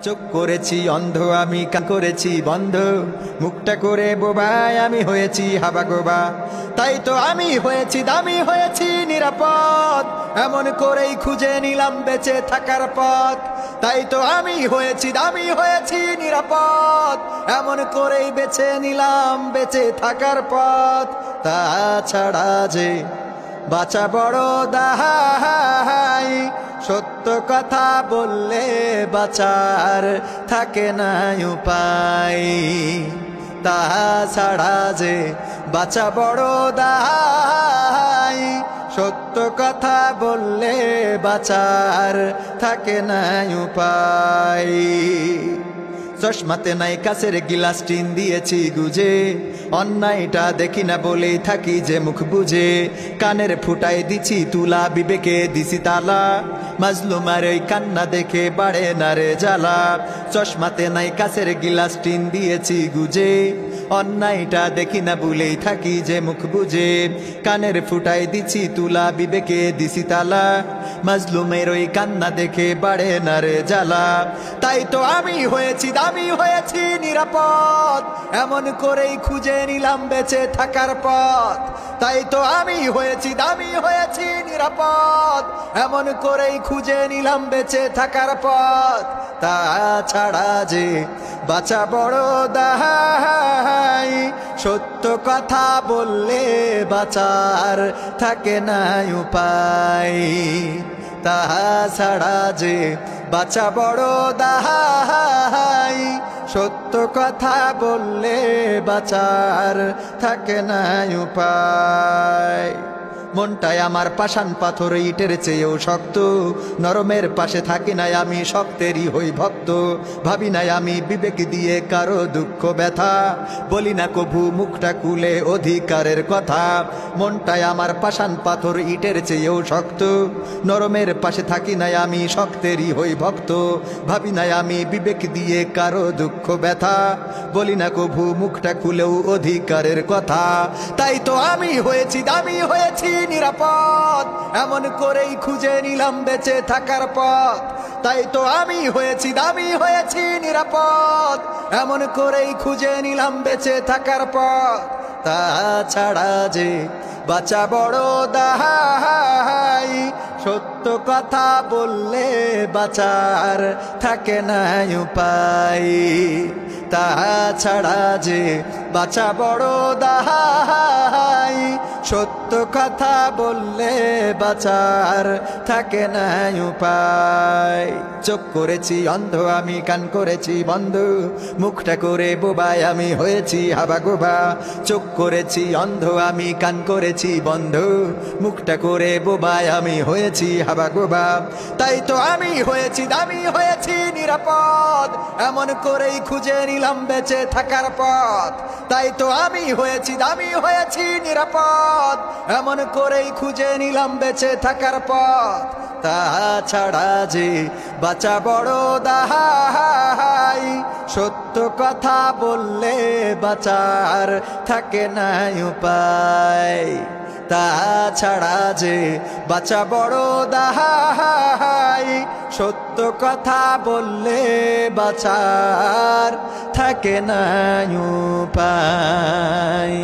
চোখ করেছি অন্ধ আমি, কান করেছি বন্ধ, মুখটা করে বোবায় আমি হয়েছি হাবাগোবা। তাই তো আমি হয়েছি দামি, হয়েছি নিরাপদ, এমন করেই খুঁজে নিলাম বেঁচে থাকার পথ। তাই তো আমি হয়েছি দামি, হয়েছি নিরাপদ, এমন করেই বেছে নিলাম বেঁচে থাকার পথ। তাছাড়া যে বাঁচা বড় দাহাই, সত্য কথা বললে বাঁচার থাকে না উপায়। তাছাড়া যে বাঁচা বড় দাহাই, সত্য কথা বললে বাঁচার থাকে না উপায়। চশমাতে নাই কাছের গিলাস টিন দিয়েছি গুজে, অন্যায়টা দেখি না বলেই থাকি যে মুখ বুঝে। কানের ফুটায় দিছি তুলা, বিবেকে দিছি তালা, মাজলুমার ওই কান্না দেখে বাড়ে না রে জ্বালা। চশমাতে নাই কাছের গিলাস টিন দিয়েছি গুজে, অন্যায়টা দেখি না বলেই থাকি যে মুখ বুঝে। কানের ফুটায় দিছি তুলা, বিবেকে দিছি তালা, মাজলুমের ওই কান্না দেখে বাড়ে না রে জ্বালা। তাই তো আমি হয়েছি দামি, হয়েছি নিরাপদ, এমন করেই খুঁজে নিলাম বেঁচে থাকার পথ। তাই তো আমি হয়েছি দামি, হয়েছি নিরাপদ, এমন করেই খুঁজে নিলাম বেঁচে থাকার পথ। তাছাড়া যে বাঁচা বড় দাহাই, সত্য কথা বললে বাঁচার থাকে না উপায়। তাছাড়া যে বাঁচা বড় দাহাই, সত্য কথা বললে বাঁচার থাকে না উপায়। মনটাই আমার পাষাণ পাথর, ইটের চেয়েও শক্ত, নরমের পাশে থাকি নাই আমি, শক্তেরই হই ভক্ত। ভাবি নাই আমি বিবেক দিয়ে কারো দুঃখ ব্যথা, বলি না কভু মুখটা খুলে অধিকারের কথা। মনটাই আমার পাষাণ পাথর, ইটের চেয়েও শক্ত, নরমের পাশে থাকি নাই আমি, শক্তেরই হই ভক্ত। ভাবি নাই আমি বিবেক দিয়ে কারো দুঃখ ব্যথা, বলি না কভু মুখটা খুলেও অধিকারের কথা। তাই তো আমি হয়েছি দামি, হয়েছি নিরাপদ, এমন করেই খুঁজে নিলাম বেঁচে থাকার পথ। তাই তো আমি হয়েছি দামি, হয়েছি নিরাপদ, এমন করেই খুঁজে নিলাম বেঁচে থাকার পথ। তাছাড়া যে বাঁচা বড় দাহাই, সত্য কথা বললে বাঁচার থাকে না উপায়। তাছাড়া যে বাঁচা বড় দাহাই, সত্য কথা বললে বাঁচার থাকে না উপায়। চোখ করেছি অন্ধ আমি, কান করেছি বন্ধ, মুখটা করে বোবায় আমি হয়েছি হাবাগোবা। চোখ করেছি অন্ধ আমি, কান করেছি বন্ধ, মুখটা করে বোবায় আমি হয়েছি হাবাগোবা। তাই তো আমি হয়েছি দামি, হয়েছি নিরাপদ, এমন করেই খুঁজে নিলাম বেঁচে থাকার পথ। তাই তো আমি হয়েছি দামি, হয়েছি নিরাপদ, এমন করেই খুঁজে নিলাম বেঁচে থাকার পথ। তাছাড়া যে বাঁচা বড় দাহাই, সত্য কথা বললে বাঁচার থাকে না উপায়। তাছাড়া যে বাঁচা বড় দাহাই, সত্য কথা বললে বাঁচার থাকে না উপায়।